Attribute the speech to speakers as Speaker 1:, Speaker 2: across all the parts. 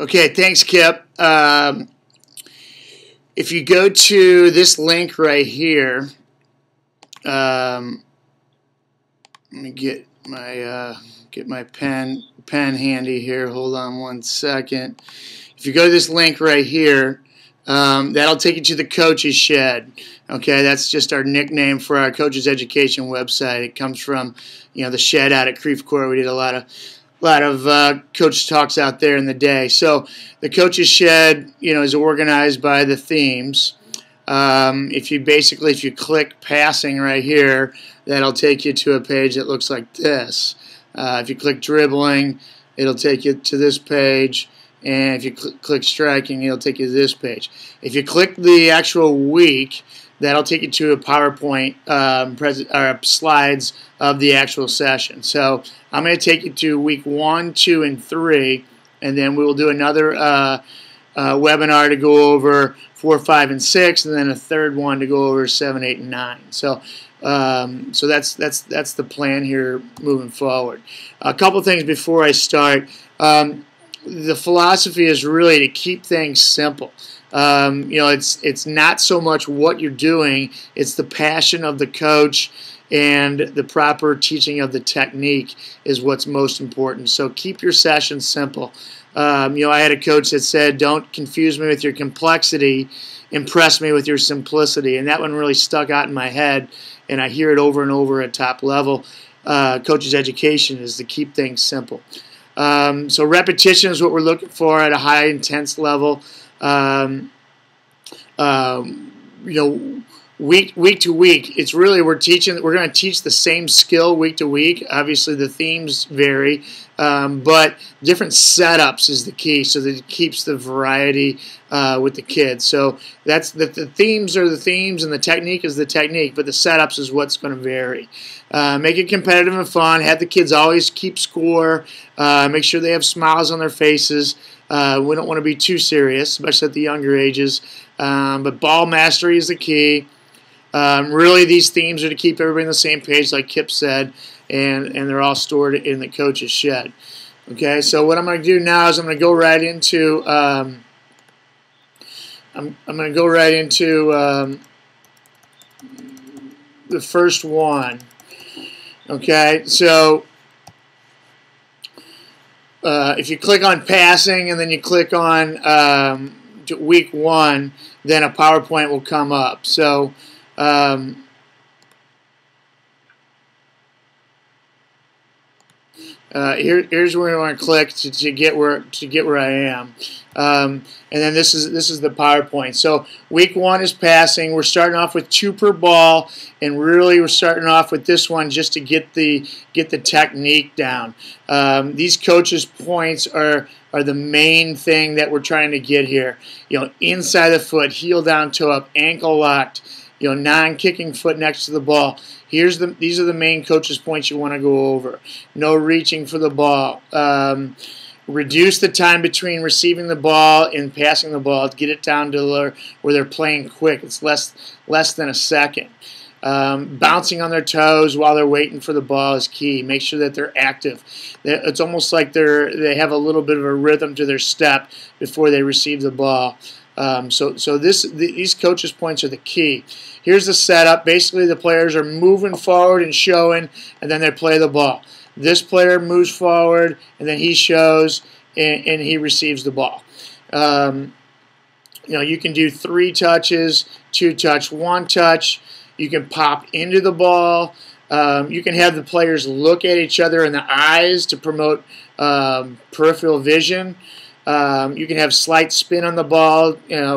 Speaker 1: Okay, thanks, Kip. If you go to this link right here, let me get my pen handy here. Hold on one second. If you go to this link right here, that'll take you to the Coaches Shed. Okay, that's just our nickname for our Coaches Education website. It comes from, the shed out at Creve Coeur. We did a lot of coach talks out there in the day. So the Coaches Shed, is organized by the themes. If you click passing right here, that'll take you to a page that looks like this. If you click dribbling, it'll take you to this page. And if you click striking, it'll take you to this page. If you click the actual week, that'll take you to a PowerPoint slides of the actual session. So I'm going to take you to week 1, 2, and 3, and then we will do another webinar to go over 4, 5, and 6, and then a third one to go over 7, 8, and 9. So that's the plan here moving forward. A couple things before I start. The philosophy is really to keep things simple. It's not so much what you're doing, it's the passion of the coach and the proper teaching of the technique is what's most important. So keep your sessions simple. I had a coach that said, "Don't confuse me with your complexity, impress me with your simplicity," and that one really stuck out in my head, and I hear it over and over at top level. Coaches education is to keep things simple. So repetition is what we're looking for at a high intense level. Week to week, it's really we're going to teach the same skill week to week. Obviously, the themes vary, but different setups is the key, so that it keeps the variety with the kids. So that's the themes are the themes, and the technique is the technique, but the setups is what's going to vary. Make it competitive and fun. Have the kids always keep score. Make sure they have smiles on their faces. We don't want to be too serious, especially at the younger ages. But ball mastery is the key. Really, these themes are to keep everybody on the same page, like Kip said, and they're all stored in the Coach's Shed. Okay, so what I'm going to do now is I'm going to go right into the first one. Okay, so if you click on passing and then you click on week 1, then a PowerPoint will come up. So here's where I want to click to get where I am, and then this is the PowerPoint. So week 1 is passing. We're starting off with 2 per ball, and really we're starting off with this one just to get the technique down. These coaches' points are the main thing that we're trying to get here. Inside the foot, heel down, toe up, ankle locked. Non-kicking foot next to the ball. These are the main coaches' points you want to go over. No reaching for the ball. Reduce the time between receiving the ball and passing the ball to get it down to where they're playing quick. It's less than a second. Bouncing on their toes while they're waiting for the ball is key. Make sure that they're active. It's almost like they have a little bit of a rhythm to their step before they receive the ball. So these coaches' points are the key. Here's the setup. Basically, the players are moving forward and showing, and then they play the ball. This player moves forward, and then he shows, and he receives the ball. You can do 3 touches, 2 touch, 1 touch. You can pop into the ball. You can have the players look at each other in the eyes to promote peripheral vision. You can have slight spin on the ball,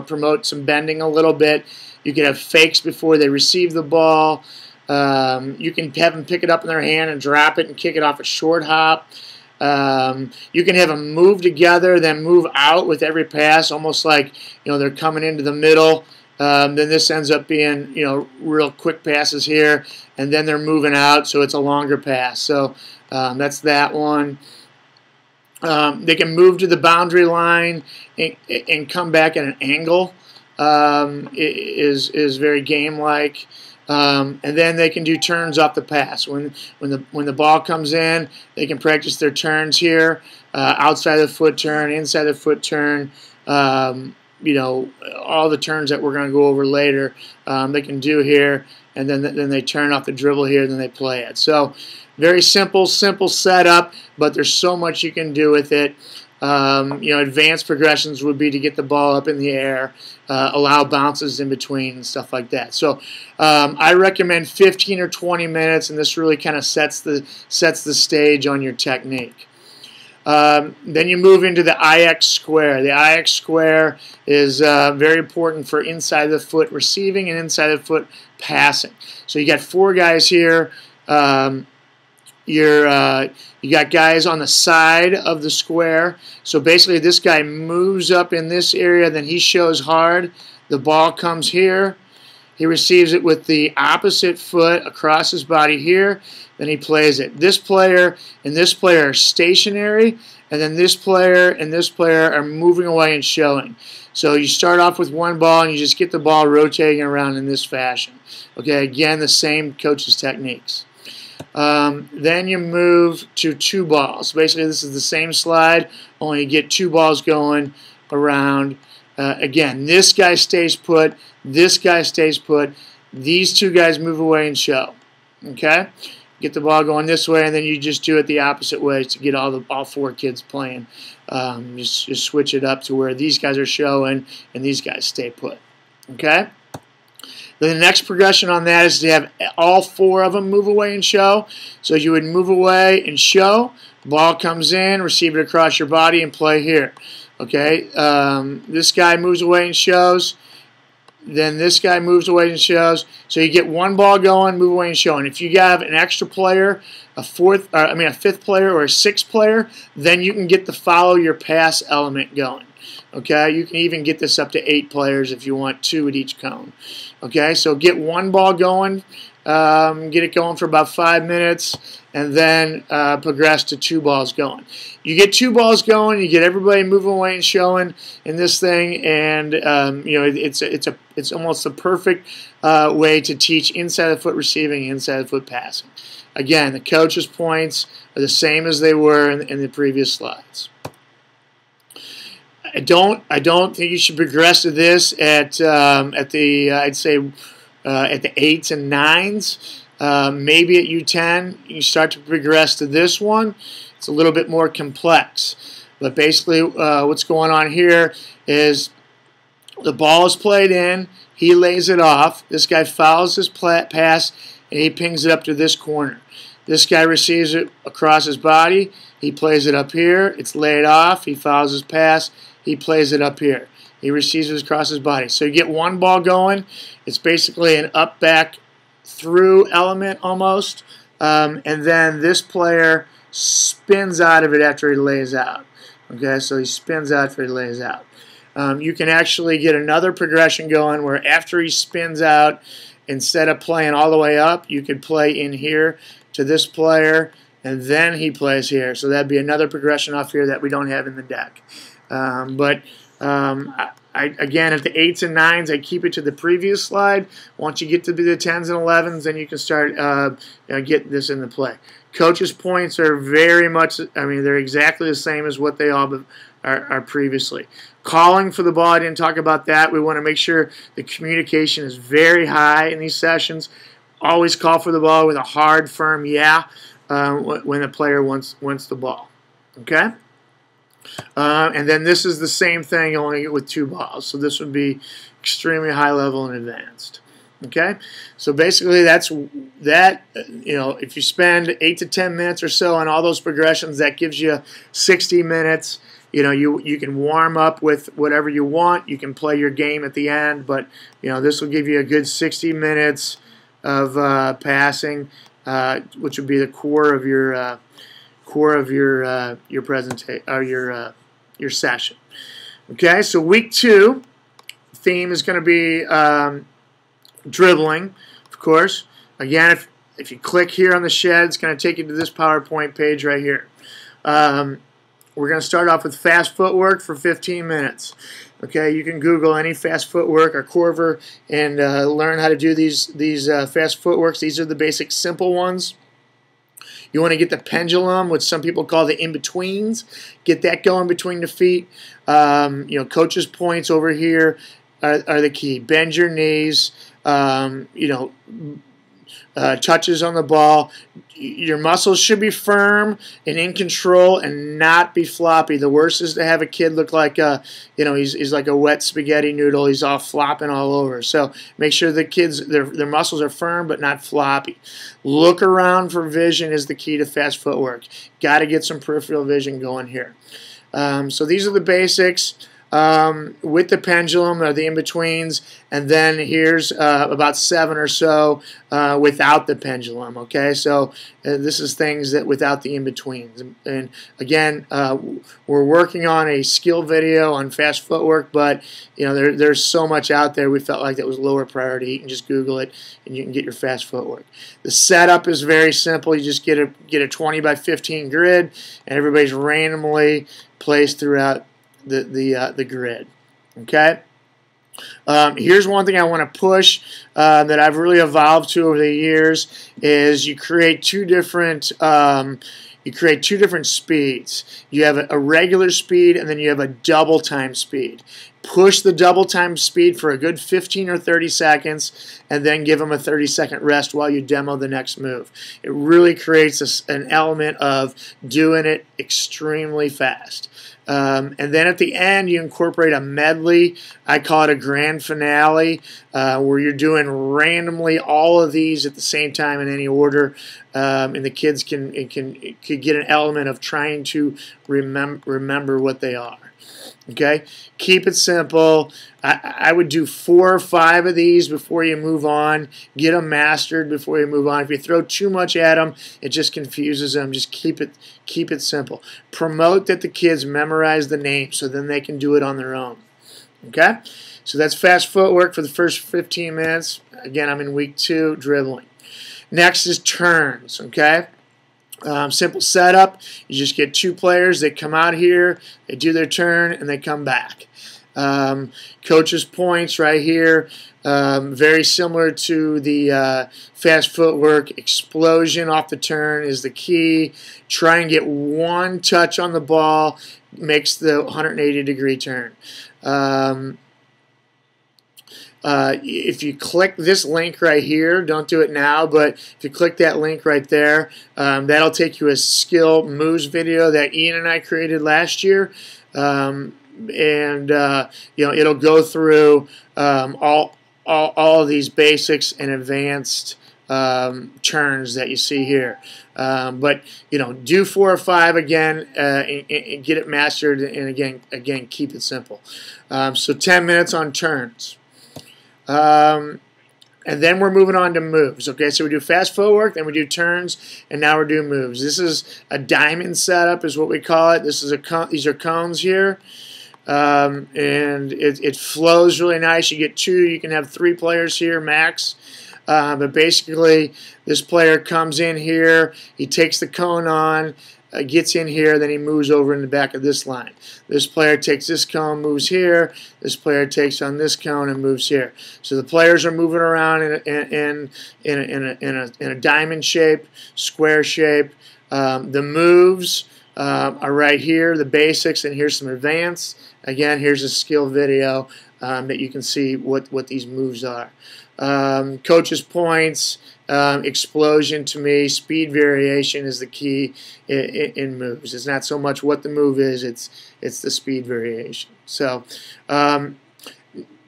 Speaker 1: promote some bending a little bit. You can have fakes before they receive the ball. You can have them pick it up in their hand and drop it and kick it off a short hop. You can have them move together, then move out with every pass, almost like they're coming into the middle. Then this ends up being real quick passes here, and then they're moving out, so it's a longer pass. So that's that one. They can move to the boundary line and come back at an angle. Is very game-like. And then they can do turns off the pass. When the ball comes in, they can practice their turns here, outside the foot turn, inside the foot turn. You know, all the turns that we're going to go over later, they can do here, and then they turn off the dribble here, then they play it. So very simple setup, but there's so much you can do with it. You know, advanced progressions would be to get the ball up in the air, allow bounces in between and stuff like that. So I recommend 15 or 20 minutes, and this really kind of sets the stage on your technique. Then you move into the IX square. The IX square is very important for inside the foot receiving and inside the foot passing. So you got 4 guys here. You got guys on the side of the square. So basically this guy moves up in this area, then he shows hard. The ball comes here. He receives it with the opposite foot across his body here. Then he plays it. This player and this player are stationary, and then this player and this player are moving away and showing. So you start off with one ball and you just get the ball rotating around in this fashion. Okay, again, the same coach's techniques. Then you move to 2 balls. Basically, this is the same slide, only you get 2 balls going around. Again, this guy stays put, this guy stays put. These 2 guys move away and show. Okay? Get the ball going this way, and then you just do it the opposite way to get all 4 kids playing. Just switch it up to where these guys are showing and these guys stay put. Okay? Then the next progression on that is to have all 4 of them move away and show. So you would move away and show. Ball comes in, receive it across your body, and play here. Okay, this guy moves away and shows. Then this guy moves away and shows. So you get 1 ball going, move away and show. And if you have an extra player, a 5th player or a 6th player, then you can get the follow your pass element going. Okay, you can even get this up to 8 players if you want 2 at each cone. Okay, so get 1 ball going, get it going for about 5 minutes, and then progress to 2 balls going. You get 2 balls going, you get everybody moving away and showing in this thing, and you know, it's almost a perfect way to teach inside the foot receiving, inside the foot passing. Again, the coach's points are the same as they were in the previous slides. I don't think you should progress to this at the I'd say at the 8s and 9s. Maybe at U10 you start to progress to this one. It's a little bit more complex, but basically what's going on here is the ball is played in. He lays it off. This guy fouls his pass and he pings it up to this corner. This guy receives it across his body. He plays it up here. It's laid off. He fouls his pass. He plays it up here. He receives it across his body. So you get 1 ball going. It's basically an up, back, through element almost. And then this player spins out of it after he lays out. Okay, so he spins out after he lays out. You can actually get another progression going where after he spins out, instead of playing all the way up, you could play in here to this player, and then he plays here. So that'd be another progression off here that we don't have in the deck. Again, at the 8s and 9s, I keep it to the previous slide. Once you get to the 10s and 11s, then you can start getting this into play. Coach's points are very much, I mean, they're exactly the same as what they all are previously. Calling for the ball, I didn't talk about that. We want to make sure the communication is very high in these sessions. Always call for the ball with a hard, firm yeah when the player wants the ball. Okay? And then this is the same thing, only with 2 balls. So this would be extremely high level and advanced. Okay? So basically that's that. You know, if you spend 8 to 10 minutes or so on all those progressions, that gives you 60 minutes. You know, you can warm up with whatever you want. You can play your game at the end, but you know, this will give you a good 60 minutes of passing, which would be the core of your presentation or your session. Okay, so week 2 theme is going to be dribbling, of course. Again, if you click here on the shed, it's going to take you to this PowerPoint page right here. we're going to start off with fast footwork for 15 minutes. Okay, you can Google any fast footwork or Corver and learn how to do these fast footworks. These are the basic simple ones. You want to get the pendulum, which some people call the in-betweens. Get that going between the feet. Coach's points over here are the key. Bend your knees. Touches on the ball. Your muscles should be firm and in control and not be floppy. The worst is to have a kid look like he's like a wet spaghetti noodle. He's all flopping all over. So make sure the kids their muscles are firm but not floppy. Look around for vision is the key to fast footwork. Got to get some peripheral vision going here. So these are the basics. With the pendulum or the in-betweens, and then here's about 7 or so without the pendulum. Okay, so this is things that without the in-betweens. And again, we're working on a skill video on fast footwork, but there's so much out there. We felt like that was lower priority. You can just Google it, and you can get your fast footwork. The setup is very simple. You just get a 20 by 15 grid, and everybody's randomly placed throughout the grid. Okay. Here's one thing I want to push that I've really evolved to over the years is you create two different speeds. You have a regular speed and then you have a double time speed. Push the double time speed for a good 15 or 30 seconds and then give them a 30-second rest while you demo the next move. It really creates an element of doing it extremely fast. And then at the end, you incorporate a medley. I call it a grand finale, where you're doing randomly all of these at the same time in any order, and the kids could get an element of trying to remember what they are. Okay, keep it simple. I would do 4 or 5 of these before you move on. Get them mastered before you move on. If you throw too much at them, it just confuses them. Just keep it simple. Promote that the kids memorize the name so then they can do it on their own. Okay, so that's fast footwork for the first 15 minutes. Again, I'm in week 2, dribbling. Next is turns. Okay. Simple setup. You just get 2 players. They come out here, they do their turn, and they come back. Coach's points right here. Very similar to the fast footwork. Explosion off the turn is the key. Try and get 1 touch on the ball. Makes the 180-degree turn. If you click this link right here, don't do it now, but if you click that link right there, that'll take you a skill moves video that Ian and I created last year, and it'll go through all of these basics and advanced turns that you see here. But do 4 or 5 again and get it mastered, and again keep it simple. So 10 minutes on turns. And then we're moving on to moves. Okay, so we do fast footwork, then we do turns, and now we're doing moves. This is a diamond setup, is what we call it. This is these are cones here, and it flows really nice. You get 2. You can have 3 players here max. But basically, this player comes in here. He takes the cone on. Gets in here, then he moves over in the back of this line. This player takes this cone, moves here. This player takes on this cone and moves here. So the players are moving around in a diamond shape, square shape. The moves are right here, the basics, and here's some advanced. Again, here's a skill video that you can see what these moves are. Coach's points. Explosion to me, speed variation is the key in moves. It's not so much what the move is, it's the speed variation. So the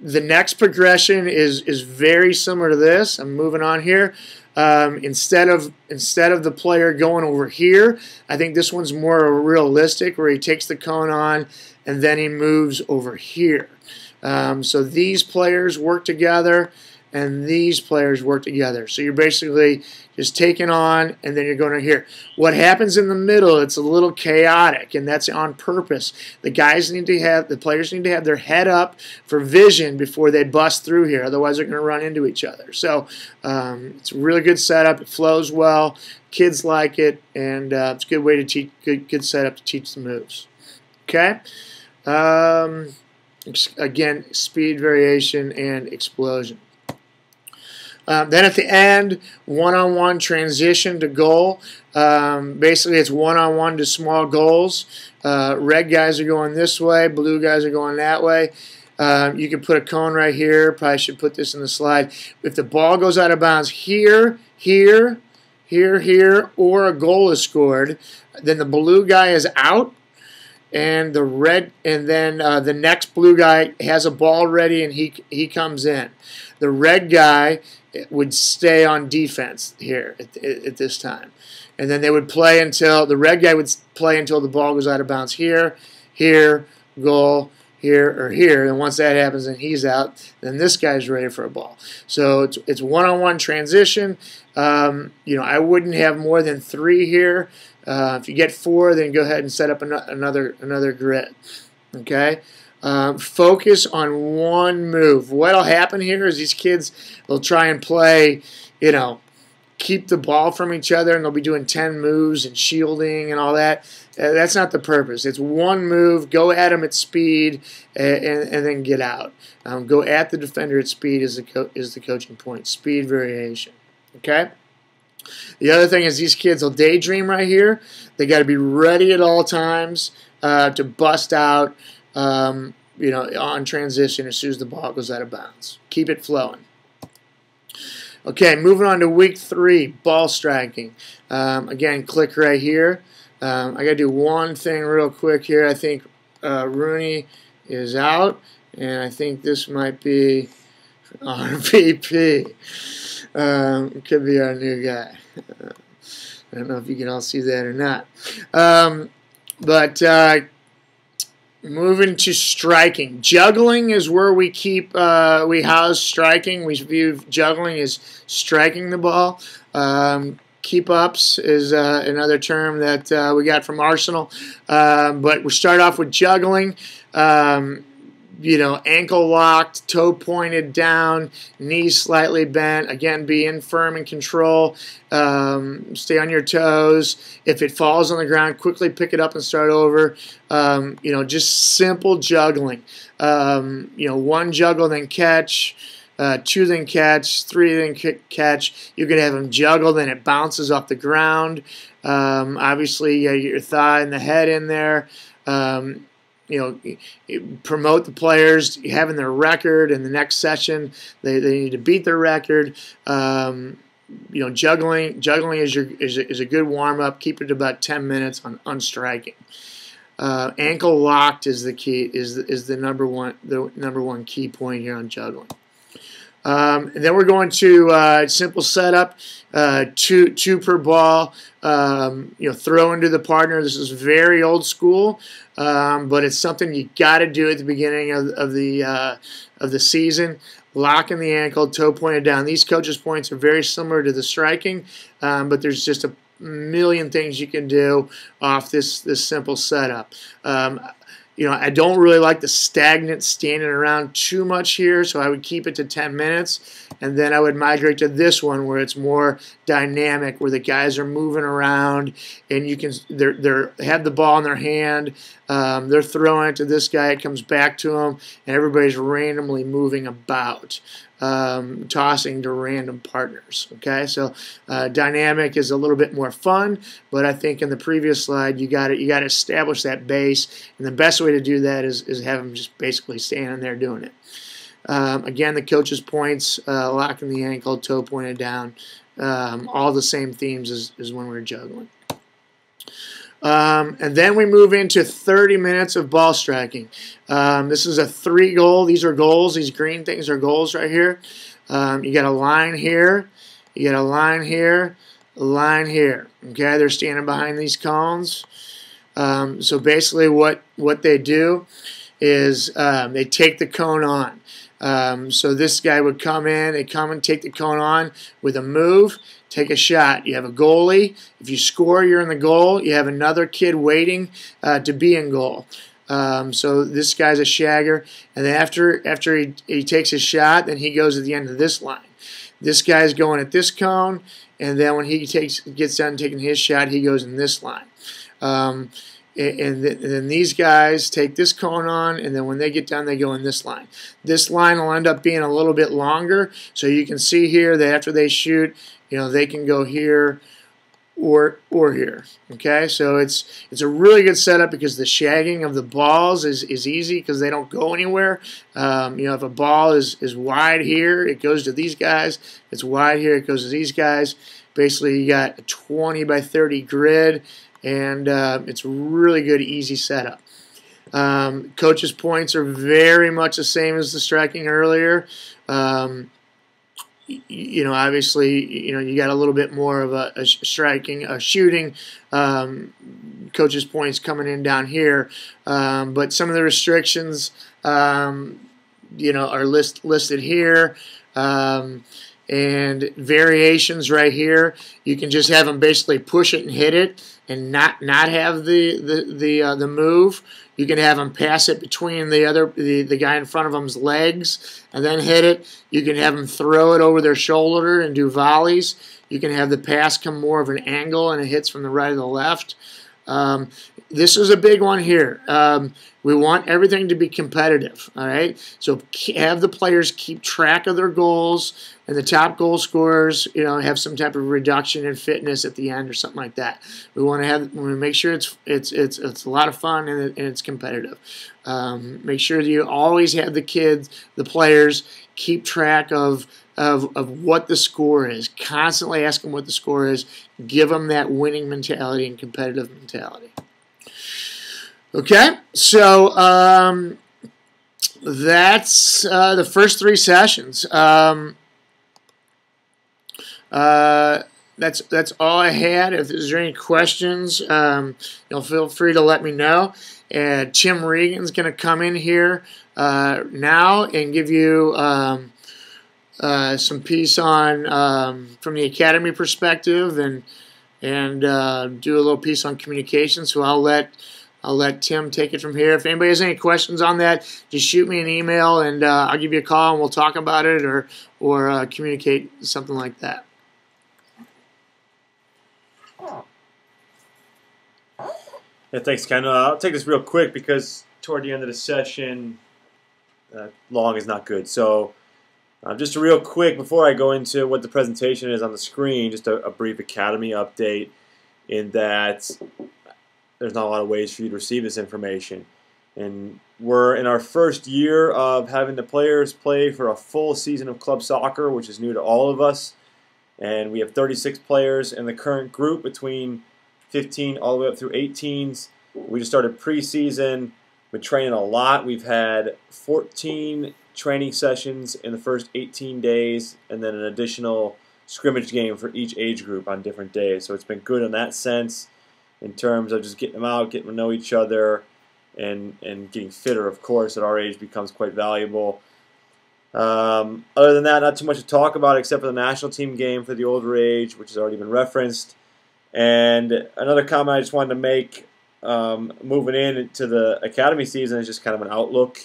Speaker 1: next progression is very similar to this. I'm moving on here. Instead of the player going over here, I think this one's more realistic, where he takes the cone on and then he moves over here. So these players work together and these players work together. So you're basically just taking on, and then you're going to here. What happens in the middle, it's a little chaotic, and that's on purpose. The players need to have their head up for vision before they bust through here. Otherwise, they're going to run into each other. So it's a really good setup. It flows well. Kids like it, and it's a good way to teach, good setup to teach the moves. Okay. Again, speed variation and explosion. Then at the end, one-on-one transition to goal. Basically, it's one-on-one to small goals. Red guys are going this way, blue guys are going that way. You can put a cone right here. Probably should put this in the slide. If the ball goes out of bounds here, here, here, here, or a goal is scored, then the blue guy is out, and then the next blue guy has a ball ready, and he comes in. The red guy would stay on defense here at this time, and then they would play until the red guy would play until the ball goes out of bounds here, here, goal, here, or here. And once that happens and he's out, then this guy's ready for a ball. So it's one-on-one transition. I wouldn't have more than 3 here. If you get 4, then go ahead and set up another grid. Okay. Focus on one move. What'll happen here is these kids will try and play, keep the ball from each other, and they'll be doing 10 moves and shielding and all that. That's not the purpose. It's one move. Go at them at speed, and then get out. Go at the defender at speed is the coaching point. Speed variation. Okay. The other thing is these kids will daydream right here. They got to be ready at all times to bust out. On transition as soon as the ball goes out of bounds. Keep it flowing. Okay, moving on to week 3, ball striking. Again, click right here. I got to do one thing real quick here. I think Rooney is out, and I think this might be RVP. It could be our new guy. I don't know if you can all see that or not. Moving to striking. Juggling is where we house striking. We view juggling as striking the ball. Keep ups is another term that we got from Arsenal. But we start off with juggling. Ankle locked, toe pointed down, knees slightly bent. Again, be in firm and control. Stay on your toes. If it falls on the ground, quickly pick it up and start over. Just simple juggling. 1 juggle, then catch. 2 then catch. 3 then catch. You can have them juggle, then it bounces off the ground. Obviously, you get your thigh and the head in there. Promote the players having their record in the next session. They need to beat their record. Juggling is a good warm up. Keep it about 10 minutes on striking. Ankle locked is the key. Is the number one key point here on juggling. And then we're going to simple setup, two per ball. Throw into the partner. This is very old school, but it's something you got to do at the beginning of the season. Locking the ankle, toe pointed down. These coaches' points are very similar to the striking, but there's just a million things you can do off this simple setup. I don't really like the stagnant standing around too much here, so I would keep it to 10 minutes, and then I would migrate to this one where it's more dynamic, where the guys are moving around, and they have the ball in their hand, they're throwing it to this guy, it comes back to them, and everybody's randomly moving about. Tossing to random partners. Okay, so dynamic is a little bit more fun, but I think in the previous slide you got to establish that base, and the best way to do that is have them just basically standing there doing it. Again, the coach's points, locking the ankle, toe pointed down, all the same themes as when we were juggling. And then we move into 30 minutes of ball striking. This is a 3 goal. These are goals. These green things are goals right here. You got a line here. You got a line here. A line here. Okay, they're standing behind these cones. So basically what they do is they take the cone on. So this guy would come in. They come and take the cone on with a move. Take a shot. You have a goalie. If you score, you're in the goal. You have another kid waiting to be in goal. So this guy's a shagger. And then after he takes his shot, then he goes at the end of this line. This guy's going at this cone, and then when he gets done taking his shot, he goes in this line. and then these guys take this cone on, and then when they get done, they go in this line. This line will end up being a little bit longer, so you can see here that after they shoot, they can go here or here. Okay, so it's a really good setup because the shagging of the balls is easy because they don't go anywhere. If a ball is wide here, it goes to these guys. If it's wide here, it goes to these guys. Basically, you got a 20 by 30 grid, and it's a really good, easy setup. Coach's points are very much the same as the striking earlier. Obviously, you got a little bit more of a shooting. Coach's points coming in down here, but some of the restrictions, are listed here. And variations right here, you can just have them basically push it and hit it, and not have the move. You can have them pass it between the guy in front of them's legs and then hit it. You can have them throw it over their shoulder and do volleys. You can have the pass come more of an angle and it hits from the right or the left. This is a big one here. We want everything to be competitive, all right? So have the players keep track of their goals, and the top goal scorers, have some type of reduction in fitness at the end or something like that. We want to make sure it's a lot of fun and it's competitive. Make sure that you always have the players keep track of what the score is. Constantly ask them what the score is. Give them that winning mentality and competitive mentality. Okay, so that's the first 3 sessions. That's all I had. If there's any questions, feel free to let me know. And Tim Regan's going to come in here now and give you some piece on from the academy perspective and do a little piece on communication. So I'll let Tim take it from here. If anybody has any questions on that, just shoot me an email and I'll give you a call and we'll talk about it or communicate something like that.
Speaker 2: Yeah, thanks, Ken. I'll take this real quick because toward the end of the session, long is not good. So just a real quick, before I go into what the presentation is on the screen, just a brief academy update in that there's not a lot of ways for you to receive this information. And we're in our first year of having the players play for a full season of club soccer, which is new to all of us. And we have 36 players in the current group between 15 all the way up through 18s. We just started preseason. We're training a lot. We've had 14 training sessions in the first 18 days and then an additional scrimmage game for each age group on different days. So it's been good in that sense in terms of just getting them out, getting to know each other, and getting fitter, of course, at our age becomes quite valuable. Other than that, not too much to talk about except for the national team game for the older age, which has already been referenced. And another comment I just wanted to make moving into the academy season is just kind of an outlook.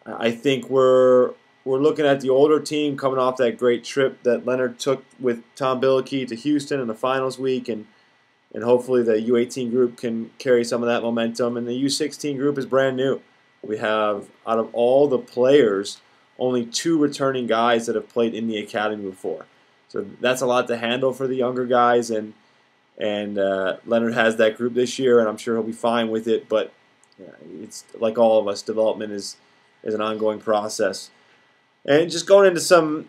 Speaker 2: I think we're looking at the older team coming off that great trip that Leonard took with Tom Billicky to Houston in the finals week, and hopefully the U18 group can carry some of that momentum. And the U16 group is brand new. We have, out of all the players, only 2 returning guys that have played in the academy before. So that's a lot to handle for the younger guys, and Leonard has that group this year, and I'm sure he'll be fine with it. But it's like all of us, development is an ongoing process. And just going into some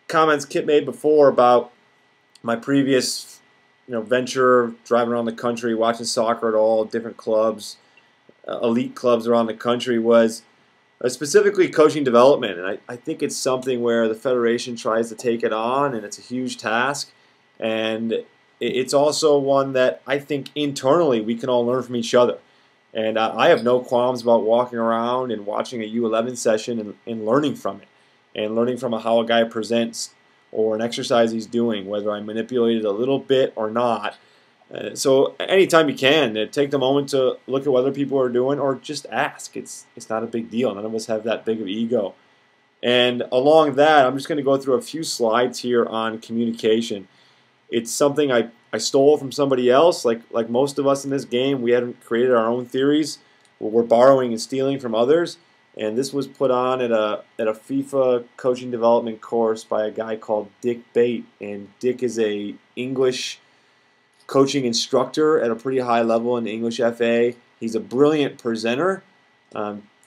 Speaker 2: comments Kit made before about my previous venture, driving around the country, watching soccer at all different clubs, elite clubs around the country, was specifically coaching development. And I think it's something where the Federation tries to take it on, and it's a huge task. And it's also one that I think internally we can all learn from each other. And I have no qualms about walking around and watching a U11 session and learning from it, and learning from how a guy presents or an exercise he's doing, whether I manipulate it a little bit or not. So anytime you can, take the moment to look at what other people are doing or just ask. It's not a big deal. None of us have that big of ego. And along that, I'm just going to go through a few slides here on communication. it's something I stole from somebody else. Like most of us in this game, we hadn't created our own theories. We're borrowing and stealing from others. And this was put on at a FIFA coaching development course by a guy called Dick Bate. And Dick is a English coaching instructor at a pretty high level in the English FA. He's a brilliant presenter.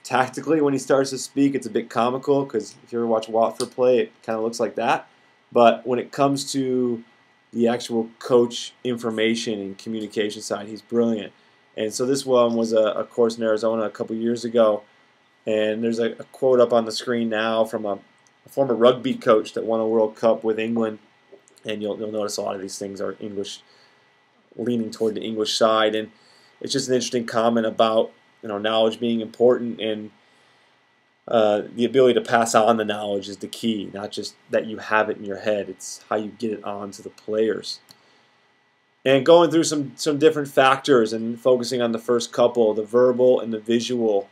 Speaker 2: Tactically, when he starts to speak, it's a bit comical because if you ever watch Watford play, it kind of looks like that. But when it comes to the actual coach information and communication side, he's brilliant. And so this one was a course in Arizona a couple years ago. And there's a quote up on the screen now from a former rugby coach that won a World Cup with England. And you'll notice a lot of these things are English, leaning toward the English side. And it's just an interesting comment about knowledge being important, and the ability to pass on the knowledge is the key, not just that you have it in your head. It's how you get it on to the players. And going through some different factors and focusing on the first couple, the verbal and the visual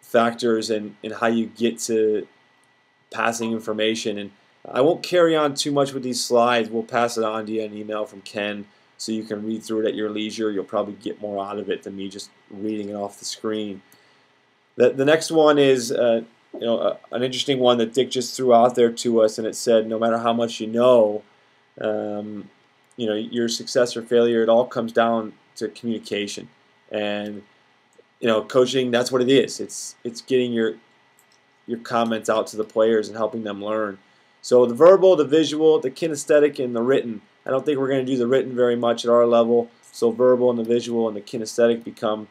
Speaker 2: factors, and how you get to passing information. And I won't carry on too much with these slides. We'll pass it on to you an email from Ken so you can read through it at your leisure. You'll probably get more out of it than me just reading it off the screen. The next one is an interesting one that Dick just threw out there to us, and it said, no matter how much you know, your success or failure, it all comes down to communication. And coaching, that's what it is. It's getting your comments out to the players and helping them learn. So the verbal, the visual, the kinesthetic, and the written. I don't think we're going to do the written very much at our level. So verbal and the visual and the kinesthetic become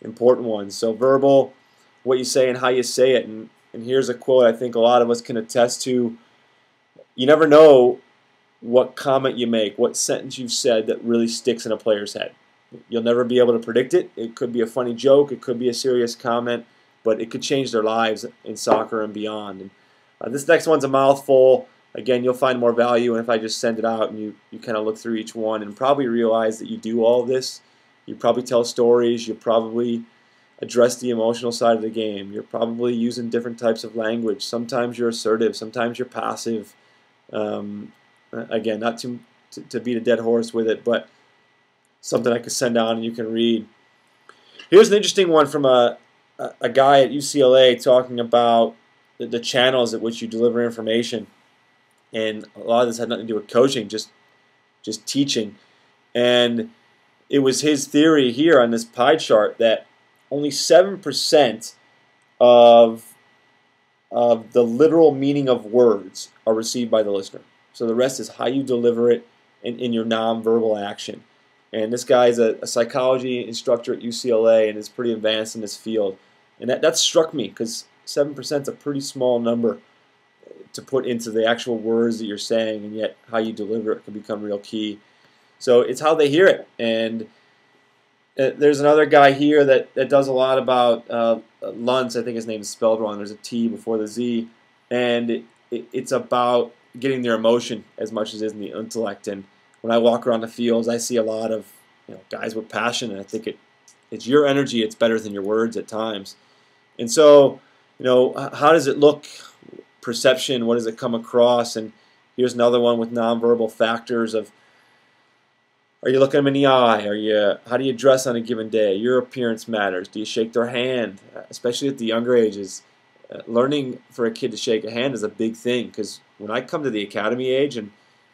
Speaker 2: important ones. So verbal, what you say and how you say it. And here's a quote I think a lot of us can attest to. You never know what comment you make, what sentence you've said that really sticks in a player's head. You'll never be able to predict it. It could be a funny joke. It could be a serious comment. But it could change their lives in soccer and beyond. And this next one's a mouthful. Again, you'll find more value if I just send it out and you kind of look through each one and probably realize that you do all of this. You probably tell stories. You probably address the emotional side of the game. You're probably using different types of language. Sometimes you're assertive. Sometimes you're passive. Again, not to beat a dead horse with it, but something I could send out and you can read. Here's an interesting one from a guy at UCLA talking about the channels at which you deliver information. And a lot of this had nothing to do with coaching, just teaching. And it was his theory here on this pie chart that only 7% of the literal meaning of words are received by the listener. So the rest is how you deliver it in your nonverbal action. And this guy is a psychology instructor at UCLA and is pretty advanced in this field. And that struck me because 7% is a pretty small number to put into the actual words that you're saying, and yet how you deliver it can become real key. So it's how they hear it. And there's another guy here that does a lot about Luntz. I think his name is spelled wrong. There's a T before the Z. And it's about getting their emotion as much as it is in the intellect. And when I walk around the fields, I see a lot of guys with passion, and I think it's your energy. It's better than your words at times. And so, how does it look? Perception, what does it come across? And here's another one with nonverbal factors of, are you looking them in the eye? How do you dress on a given day? Your appearance matters. Do you shake their hand? Especially at the younger ages. Learning for a kid to shake a hand is a big thing, because when I come to the academy age and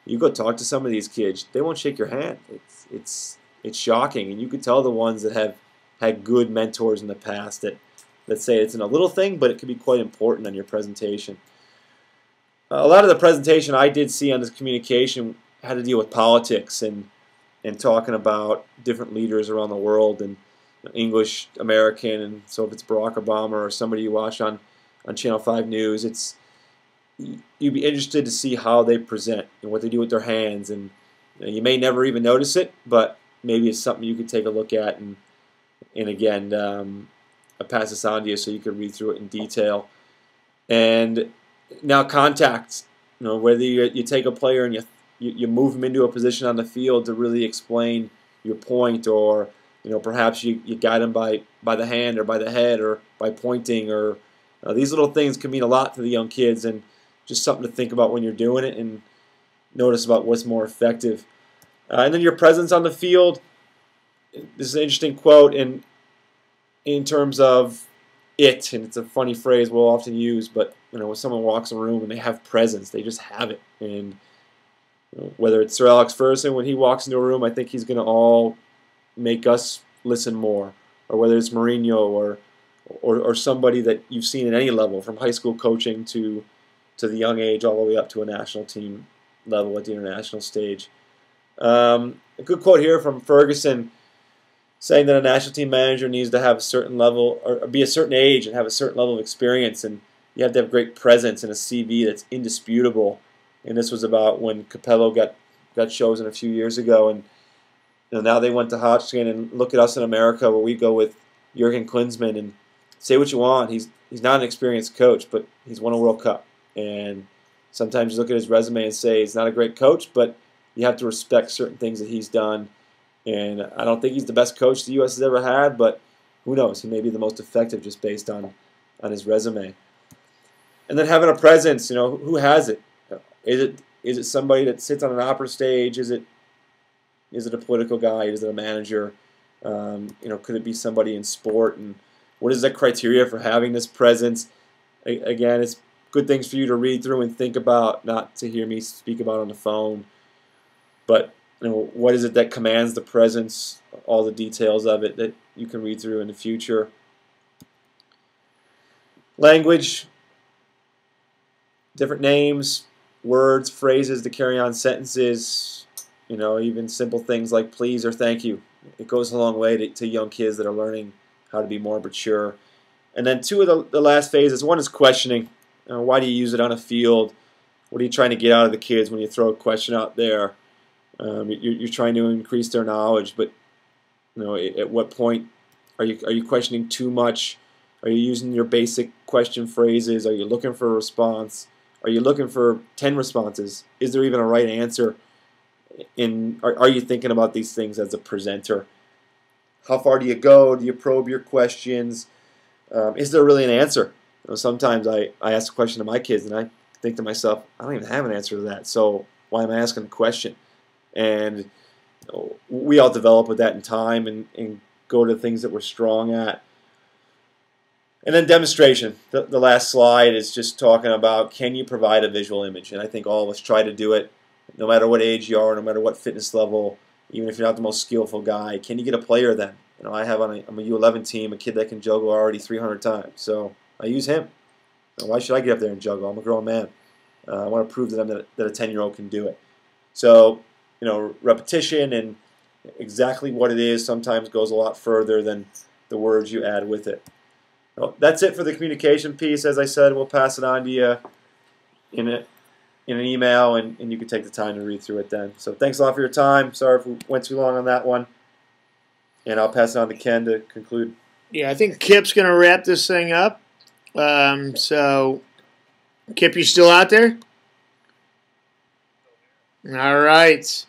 Speaker 2: you go talk to some of these kids, they won't shake your hand. It's shocking, and you could tell the ones that have had good mentors in the past that say it's in a little thing, but it can be quite important on your presentation. A lot of the presentation I did see on this communication had to deal with politics and talking about different leaders around the world, and English, American, and so if it's Barack Obama or somebody you watch on Channel 5 News, you'd be interested to see how they present and what they do with their hands, and you may never even notice it, but maybe it's something you could take a look at, and again, I'll pass this on to you so you can read through it in detail. And now contacts, whether you take a player and you move them into a position on the field to really explain your point, or perhaps you guide them by the hand or by the head or by pointing, or these little things can mean a lot to the young kids, and just something to think about when you're doing it and notice about what's more effective. And then your presence on the field. This is an interesting quote in terms of it, and it's a funny phrase we'll often use, but when someone walks in a room and they have presence, they just have it. And whether it's Sir Alex Ferguson, when he walks into a room, I think he's going to all make us listen more. Or whether it's Mourinho or somebody that you've seen at any level, from high school coaching to the young age all the way up to a national team level at the international stage. A good quote here from Ferguson, saying that a national team manager needs to have a certain level, or be a certain age and have a certain level of experience, and you have to have great presence and a CV that's indisputable. And this was about when Capello got chosen a few years ago, and now they went to Hodgkin, and look at us in America where we go with Jurgen Klinsmann, and say what you want, he's not an experienced coach, but he's won a World Cup. And sometimes you look at his resume and say he's not a great coach, but you have to respect certain things that he's done. And I don't think he's the best coach the U.S. has ever had, but who knows? He may be the most effective just based on his resume. And then having a presence, who has it? Is it somebody that sits on an opera stage? Is it a political guy? Is it a manager? Could it be somebody in sport? And what is the criteria for having this presence? Again, it's good things for you to read through and think about, not to hear me speak about on the phone. But what is it that commands the presence, all the details of it that you can read through in the future. Language, different names, words, phrases to carry on sentences, even simple things like please or thank you. It goes a long way to young kids that are learning how to be more mature. And then two of the last phases. One is questioning. Why do you use it on a field? What are you trying to get out of the kids when you throw a question out there? You're trying to increase their knowledge, but at what point are you questioning too much? Are you using your basic question phrases? Are you looking for a response? Are you looking for 10 responses? Is there even a right answer? Are you thinking about these things as a presenter? How far do you go? Do you probe your questions? Is there really an answer? Sometimes I ask a question to my kids and I think to myself, I don't even have an answer to that, so why am I asking the question? And we all develop with that in time and go to things that we're strong at. And then demonstration. The last slide is just talking about, can you provide a visual image? And I think all of us try to do it, no matter what age you are, no matter what fitness level, even if you're not the most skillful guy. Can you get a player then? I have I'm a U11 team, a kid that can juggle already 300 times. So I use him. Why should I get up there and juggle? I'm a grown man. I want to prove to them that a 10-year-old can do it. So, repetition and exactly what it is sometimes goes a lot further than the words you add with it. Well, that's it for the communication piece. As I said, we'll pass it on to you in an email, and you can take the time to read through it then. So thanks a lot for your time. Sorry if we went too long on that one. And I'll pass it on to Ken to conclude.
Speaker 1: Yeah, I think Kip's going to wrap this thing up. So, Kip, you still out there? All right.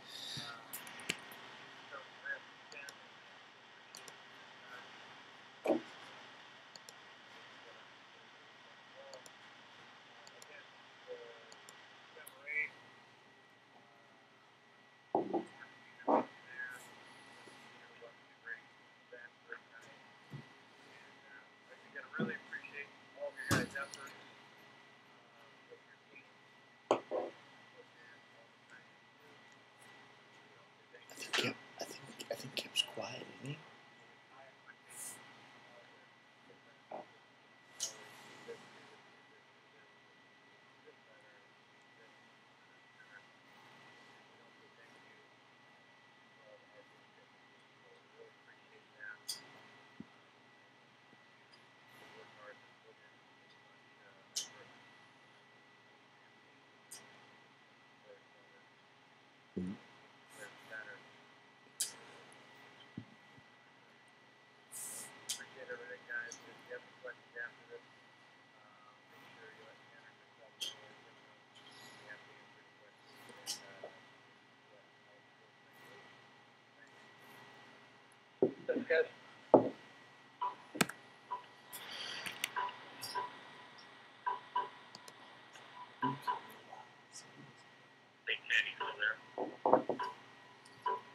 Speaker 1: I think Kip's quiet, isn't he?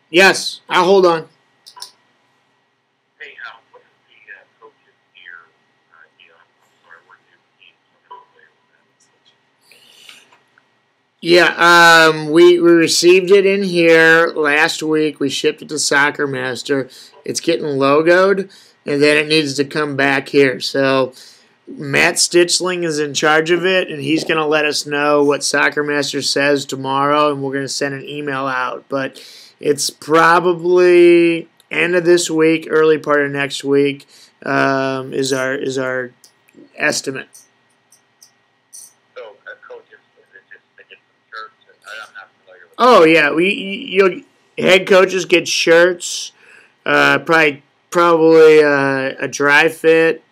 Speaker 1: Yes, I'll hold on.
Speaker 3: Hey, what is the coaches here deal? I'm sorry, we're new teams.
Speaker 1: Yeah, we received it in here last week. We shipped it to Soccer Master. It's getting logoed, and then it needs to come back here. So Matt Stitchling is in charge of it, and he's going to let us know what Soccer Master says tomorrow, and we're going to send an email out. But it's probably end of this week, early part of next week is our estimate.
Speaker 3: So, coaches, is it just to get some shirts? I'm not familiar with
Speaker 1: Oh yeah, you head coaches get shirts, probably a dry fit,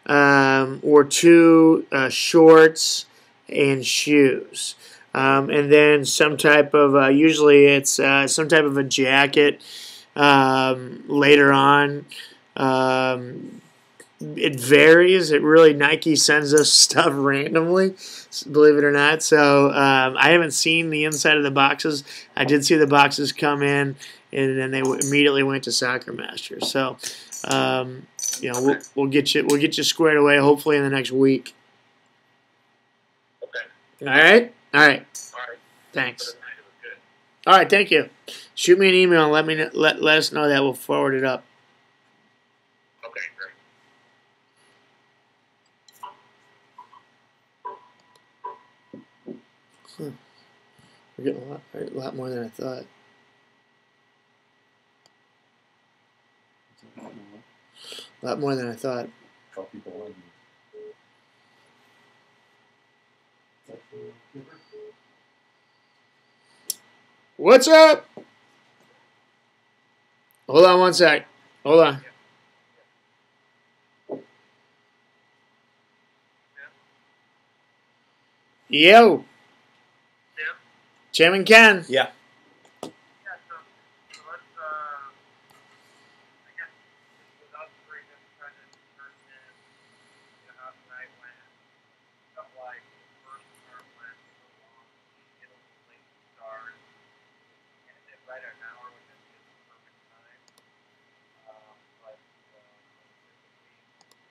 Speaker 1: or two shorts and shoes, and then some type of usually it's some type of a jacket later on. It varies. It really Nike sends us stuff randomly, believe it or not. So I haven't seen the inside of the boxes. I did see the boxes come in, and then they immediately went to Soccer Master. So we'll get you squared away hopefully in the next week.
Speaker 3: Okay.
Speaker 1: All right.
Speaker 3: All right.
Speaker 1: Thanks.
Speaker 3: For the night, it was good.
Speaker 1: All right. Thank you. Shoot me an email and let us know that. We'll forward it up.
Speaker 3: Okay, great.
Speaker 1: We're getting a lot more than I thought. A lot more than I thought. What's up? Hold on one sec. Hold on. Yo. Tim and Ken.
Speaker 2: Yeah.
Speaker 3: Yeah, so let's